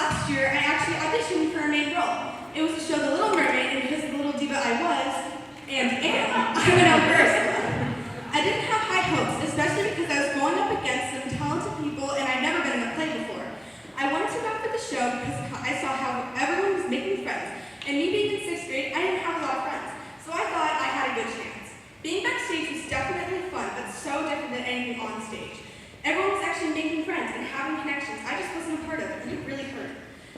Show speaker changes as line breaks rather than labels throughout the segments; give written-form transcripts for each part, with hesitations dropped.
last year, I actually auditioned for a main role. It was to show The Little Mermaid, and because of the little diva I was, and am, I went out for Ursula. I didn't have high hopes, especially because I was going up against some talented people and I'd never been in a play before. I wanted to go for the show because I saw how everyone was making friends, and me being in 6th grade, I didn't have a lot of friends, so I thought I had a good chance. Being backstage was definitely fun, but so different than anything on stage. Everyone was actually making friends and having connections. I just wasn't a part of it, and it really hurt.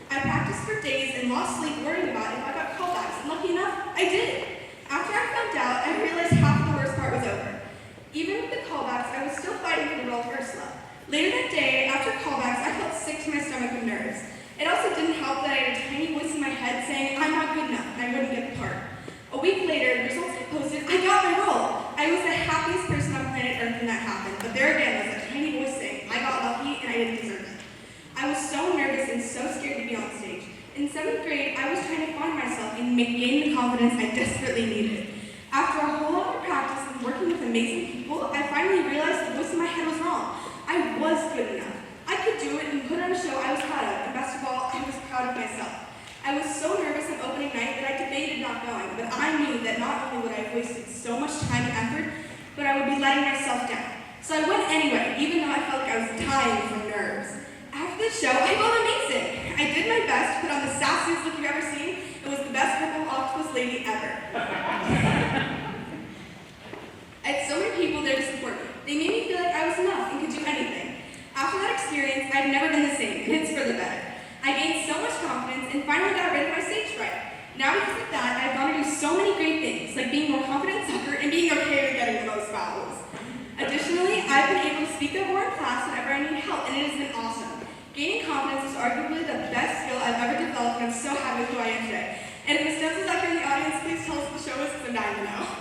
I practiced for days and lost sleep worrying about if I got callbacks, and lucky enough, I did. After I found out, I realized half the worst part was over. Even with the callbacks, I was still fighting for the role of Ursula. Later that day, after callbacks, I felt sick to my stomach with nerves. It also didn't help that I had a tiny voice in my head saying I'm not good enough and I wouldn't get the part. A week later, the results got posted. I got my role. I was the happiest person on planet Earth when that happened, but there again was a tiny voice saying I got lucky and I didn't deserve it. I was so nervous and so scared to be on stage. In 7th grade, I was trying to find myself and gain the confidence I desperately needed. After a whole lot of practice and working with amazing people, I finally realized the voice in my head was wrong. I was good enough. I could do it and put on a show I was proud of, and best of all, I was proud of myself. I was so nervous on opening night that I debated not going, but I knew that not only would I have wasted so much time and effort, but I would be letting myself down. So I went anyway, even though I felt like I was dying from nerves. After the show, I felt amazing. I did my best to put on the sassiest look you've ever seen. It was the best purple octopus lady ever. I had so many people there to support me. They made me feel like I was enough and could do anything. After that experience, I've never been the same, and it's for the better. I gained so much confidence and finally got rid of my stage fright. Now because of that, I've gone to do so many great things, like being more confident in soccer and being okay with getting the most fouls. Additionally, I've been able to speak up more in class whenever I need help, and it has been awesome. Gaining confidence is arguably the best skill I've ever developed, and I'm so happy with who I am today. And if Miss Dempsey's out here in the audience, please tell us what the show is, because I'm dying to know.